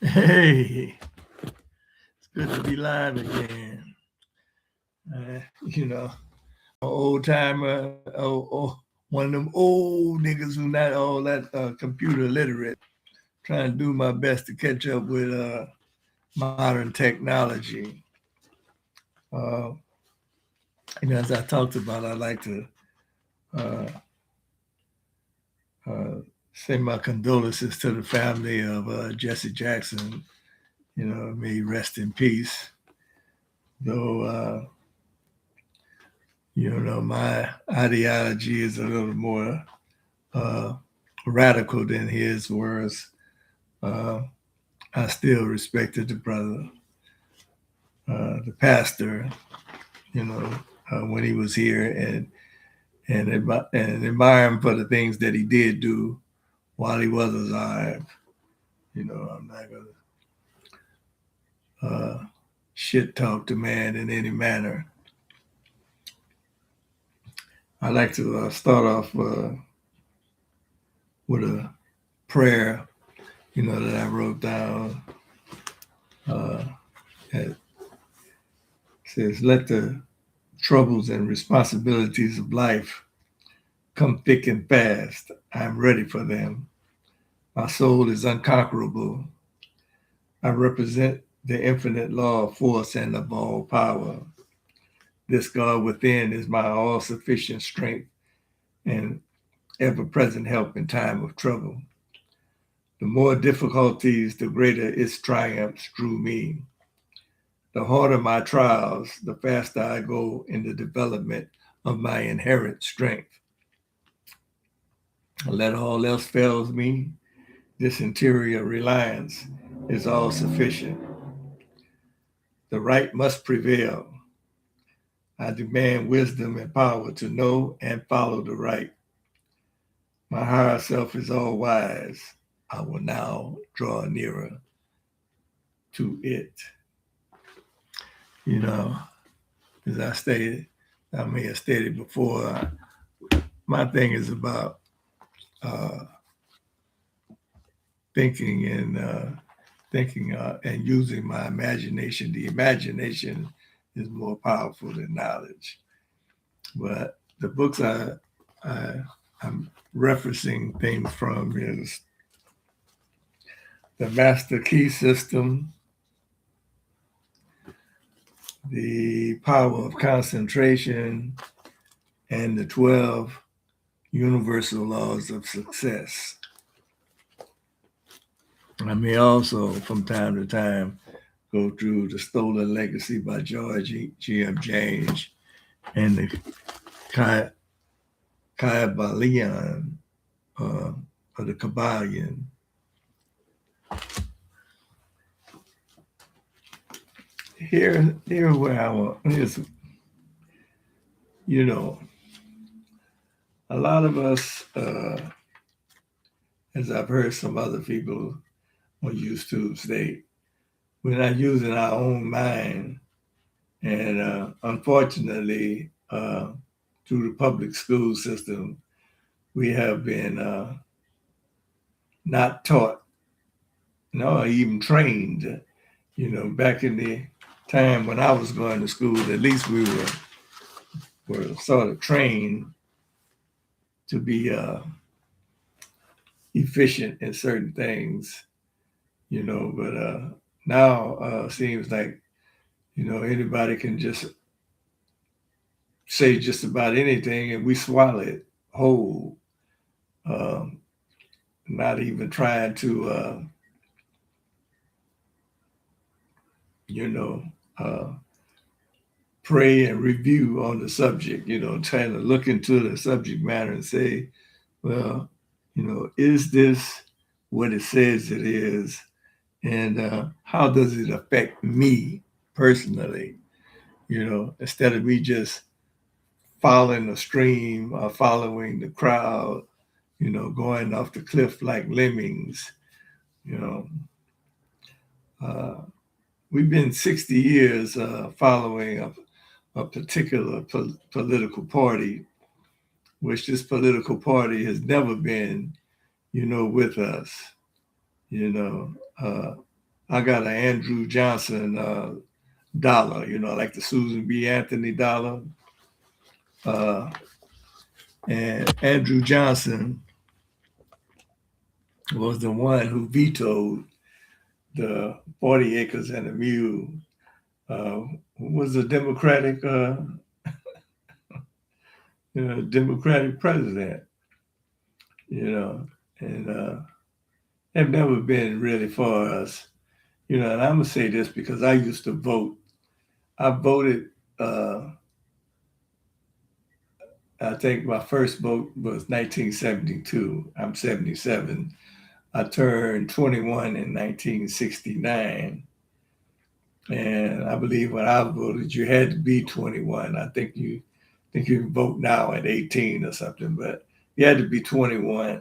Hey, it's good to be live again. You know, old timer, one of them old niggas who not all that computer literate, trying to do my best to catch up with modern technology. Uh, as I talked about, I like to uh, uh, say my condolences to the family of Jesse Jackson. May he rest in peace. Though my ideology is a little more uh, radical than his, whereas uh, I still respected the brother, the pastor, you know, when he was here, and admire him for the things that he did do while he was alive. I'm not gonna shit talk the man in any manner. I like to start off with a prayer, that I wrote down. Uh, that says, "Let the troubles and responsibilities of life come thick and fast. I am ready for them. My soul is unconquerable. I represent the infinite law of force and of all power. This God within is my all sufficient strength and ever present help in time of trouble. The more difficulties, the greater its triumphs drew me. The harder my trials, the faster I go in the development of my inherent strength. Let all else fail me. This interior reliance is all sufficient. The right must prevail. I demand wisdom and power to know and follow the right. My higher self is all wise. I will now draw nearer to it. You know, as I may have stated before, my thing is about uh, thinking and using my imagination. The imagination is more powerful than knowledge. But the books I'm referencing things from is the Master Key System, the Power of Concentration, and the 12 Universal Laws of Success. I may also, from time to time, go through The Stolen Legacy by George G.M. James and the Kabbalion, or the Kabbalion. Here where I want is, you know, a lot of us, as I've heard some other people on YouTube say, we're not using our own mind. And unfortunately, through the public school system, we have been not taught, nor even trained. Back in the time when I was going to school, at least we were sort of trained to be efficient in certain things, but now seems like, anybody can just say just about anything and we swallow it whole, um, not even trying to, you know, uh, pray and review on the subject, trying to look into the subject matter and say, well, is this what it says it is? And how does it affect me personally? Instead of me just following the stream or following the crowd, going off the cliff like lemmings, you know. Uh, we've been 60 years following a particular political party, which this political party has never been, with us, you know. I got an Andrew Johnson dollar, like the Susan B. Anthony dollar. And Andrew Johnson was the one who vetoed the 40 acres and a mule. Was a Democratic president, and have never been really for us, and I'm gonna say this because I used to vote. I voted. I think my first vote was 1972. I'm 77. I turned 21 in 1969. And I believe when I voted, you had to be 21. I think you can vote now at 18 or something, but you had to be 21.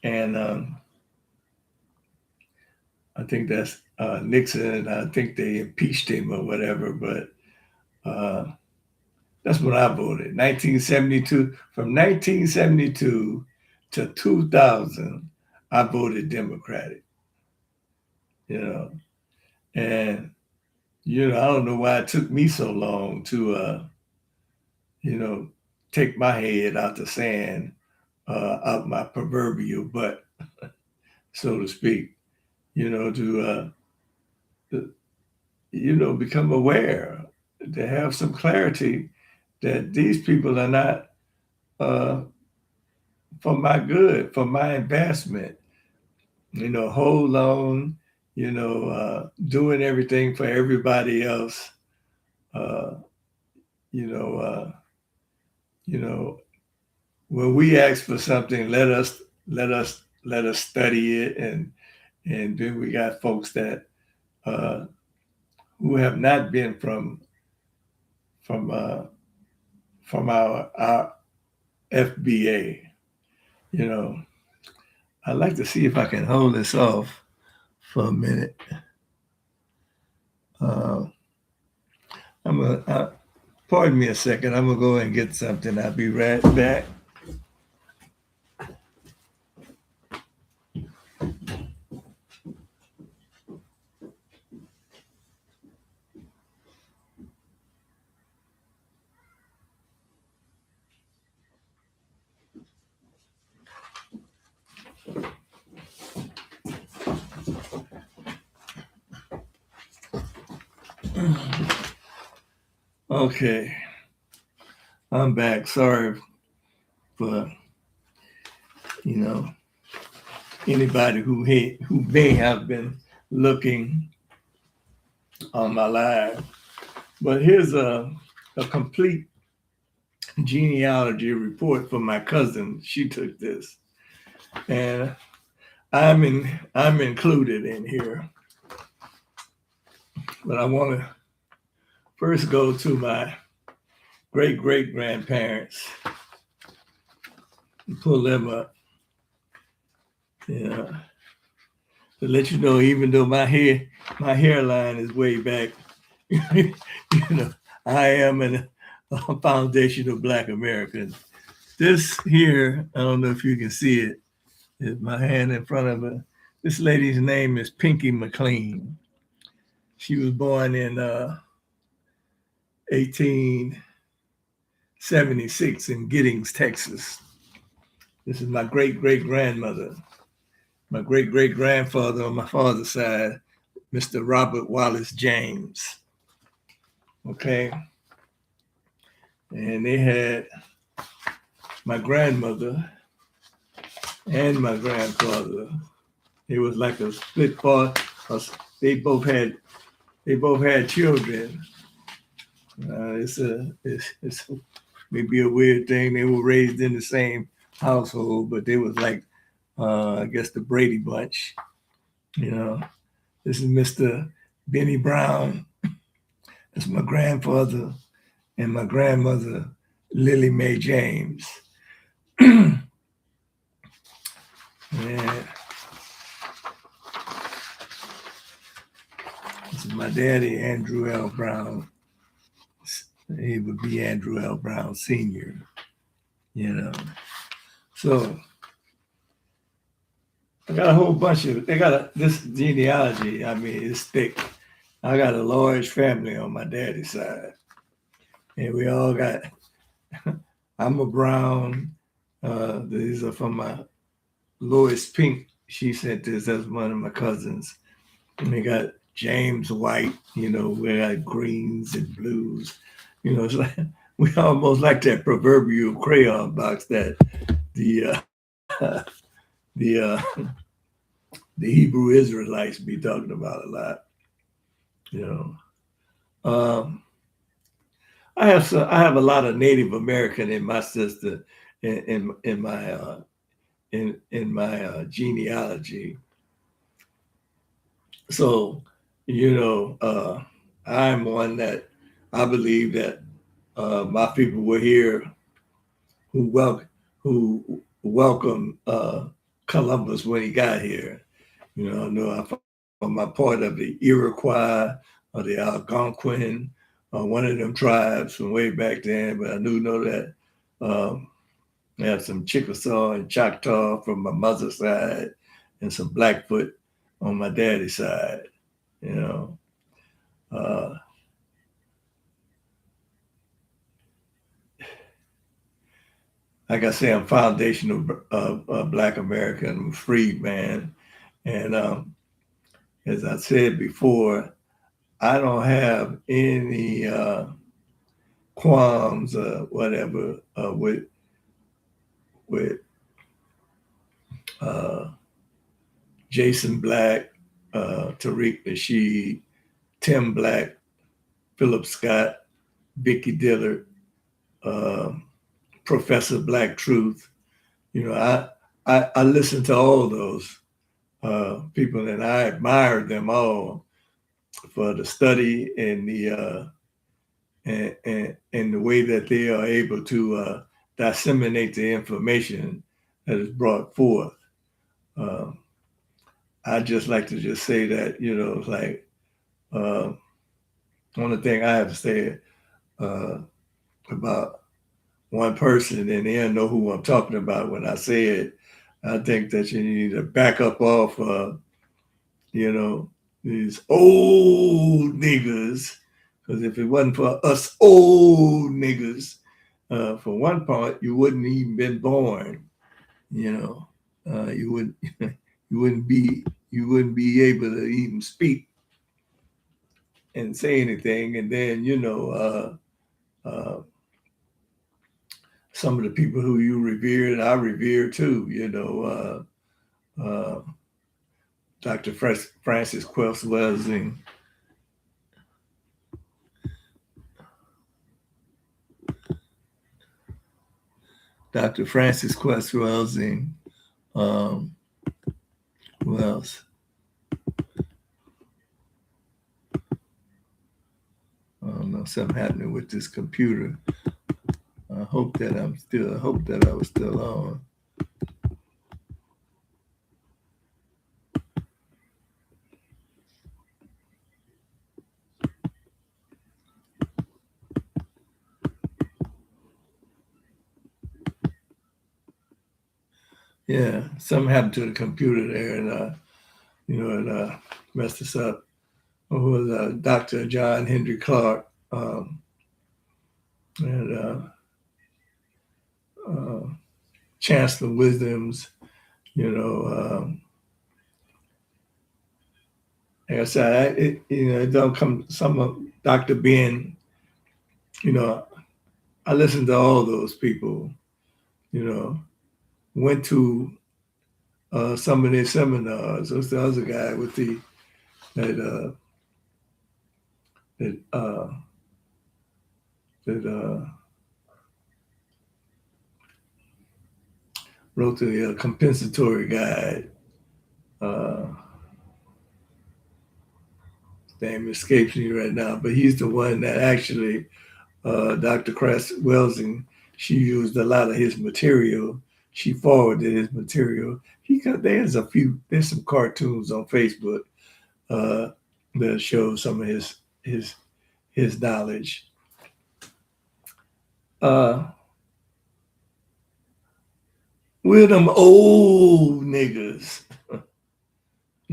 And I think that's Nixon. I think they impeached him or whatever, but that's when I voted. 1972. From 1972 to 2000, I voted Democratic. And I don't know why it took me so long to take my head out the sand, out my proverbial butt, so to speak. To become aware, to have some clarity that these people are not for my good, for my investment. Hold on, doing everything for everybody else. Uh, you know, uh, when we ask for something, let us study it, and then we got folks that who have not been from our FBA. I'd like to see if I can hold this off for a minute. Pardon me a second. I'm gonna go and get something. I'll be right back. Okay, I'm back. Sorry for anybody who may have been looking on my live, but here's a complete genealogy report from my cousin. She took this, and I'm included in here, but I want to first go to my great grandparents and pull them up. To let you know, even though my hairline is way back, I am a foundation of Black Americans. This here, I don't know if you can see it, is my hand in front of her. This lady's name is Pinky McLean. She was born in 1876 in Giddings, Texas. This is my great-great-grandmother. My great-great-grandfather on my father's side, Mr. Robert Wallace James. Okay. And they had my grandmother and my grandfather. It was like a split part. They both had children. It's maybe a weird thing. They were raised in the same household, but they was like, I guess, the Brady Bunch. This is Mr. Benny Brown. That's my grandfather and my grandmother, Lily Mae James. And this is my daddy, Andrew L. Brown. He would be Andrew L. Brown Sr. So I got a whole bunch of. They got this genealogy. I mean, it's thick. I got a large family on my daddy's side, and we all got. I'm a Brown. These are from my Lois Pink. She sent this as one of my cousins. And we got James White. We got greens and blues. It's like we almost like that proverbial crayon box that the the the Hebrew Israelites be talking about a lot. You know, um, I have a lot of Native American in my sister in my genealogy. So, I'm one that I believe that my people were here who welcomed Columbus when he got here. I know I'm a part of the Iroquois or the Algonquin, one of them tribes from way back then. But I do know that I have some Chickasaw and Choctaw from my mother's side, and some Blackfoot on my daddy's side. You know, uh, like I say, I'm foundational Black American, I'm a freed man, and as I said before, I don't have any qualms or whatever with uh, Jason Black, Tariq Nasheed, Tim Black, Philip Scott, Vicky Dillard, uh, Professor Black Truth. I listen to all those people, and I admire them all for the study and the way that they are able to disseminate the information that is brought forth. Um, I just like to just say that it's like uh, only thing I have to say uh, about one person, and they'll know who I'm talking about when I say it. I think that you need to back up off, you know, these old niggas. Because if it wasn't for us old niggas, for one part, you wouldn't even been born. You know, you would you wouldn't be able to even speak and say anything. And then some of the people who you revered, I revere too. Dr. Francis Quelch Welsing, Dr. Francis Quelch Welsing. Who else? I don't know, something happening with this computer. I hope that I was still on. Yeah, something happened to the computer there, and messed us up. It was Dr. John Henry Clark, and uh, Chancellor Wisdoms. Like I said, it don't come. Some of Dr. Ben. You know, I listened to all those people. You know, went to some of their seminars. What's the other guy with that uh, that uh, that wrote the compensatory guide? Uh, Name escapes me right now, but he's the one that actually Dr. Cress Welsing. She used a lot of his material. She forwarded his material. There's some cartoons on Facebook uh, that show some of his knowledge. Uh, we're them old niggas.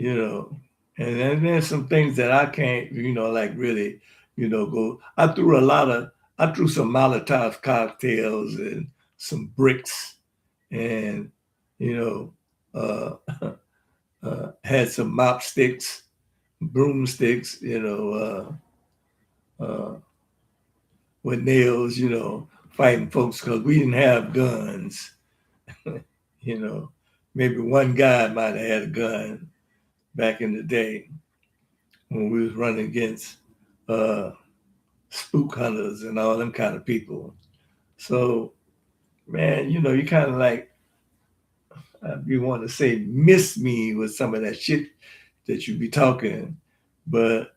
you know. And then there's some things that I can't, like really, go. I threw some Molotov cocktails and some bricks and, you know, had some mop sticks, broomsticks, with nails, fighting folks because we didn't have guns, you know. Maybe one guy might have had a gun back in the day when we was running against uh, spook hunters and all them kind of people. So, man, you kind of like, you want to say miss me with some of that shit that you be talking, but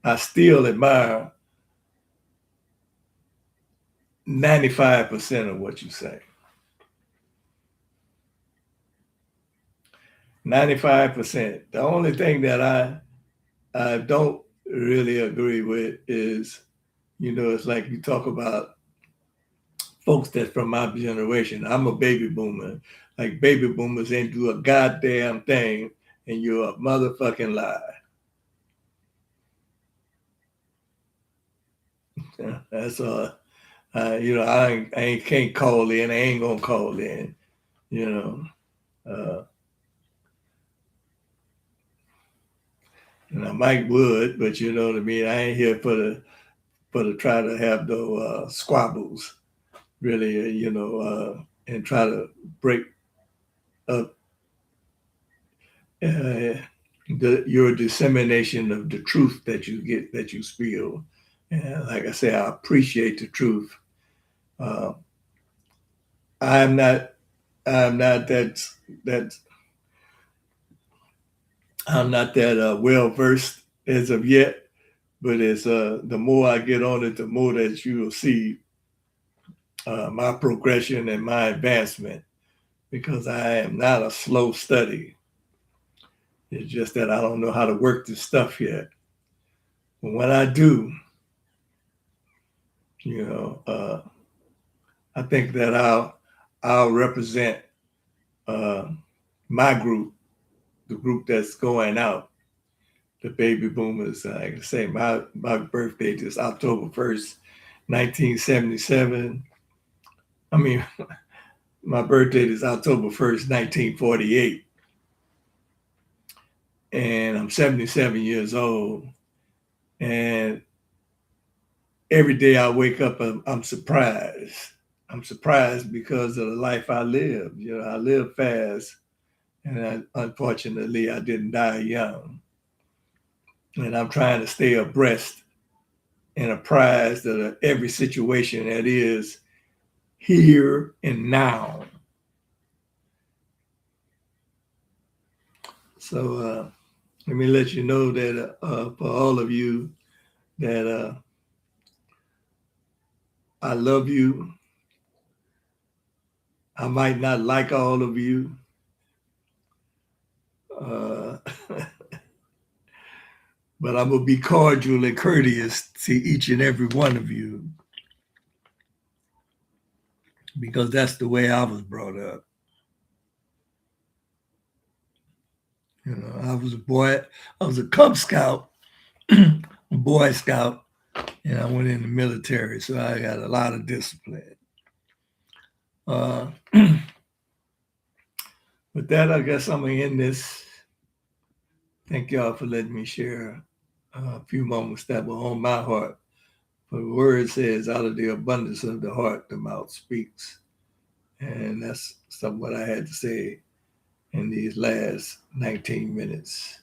I still admire 95% of what you say. 95%. The only thing that I don't really agree with is, it's like you talk about folks that's from my generation. I'm a baby boomer. Like baby boomers ain't do a goddamn thing, and you're a motherfucking lie. That's all. I ain't can't call in. I ain't gonna call in. You know, uh, and I might would, but you know what I mean. I ain't here for to try to have no squabbles, really. And try to break up your dissemination of the truth that you spill. And like I say, I appreciate the truth. Uh, I'm not. I'm not that. I'm not that well versed as of yet. But it's the more I get on it, the more that you will see my progression and my advancement. Because I am not a slow study. It's just that I don't know how to work this stuff yet. But when I do, you know, I think that I'll represent uh, my group, the group that's going out, the baby boomers. Like I say, my birthday is October 1st, 1977. I mean, my birthday is October 1st, 1948, and I'm 77 years old. And every day I wake up, I'm surprised. I'm surprised because of the life I live. I live fast, and unfortunately, I didn't die young. And I'm trying to stay abreast and apprised of every situation that is here and now. So let me let you know that for all of you that I love you. I might not like all of you. Uh, but I'm going to be cordial and courteous to each and every one of you because that's the way I was brought up. I was a boy, I was a Cub Scout, a Boy Scout, and I went in the military, so I got a lot of discipline. Uh, with that, I guess I'm going to end this. Thank y'all for letting me share a few moments that were on my heart. For the word says, out of the abundance of the heart, the mouth speaks. And that's what I had to say in these last 19 minutes.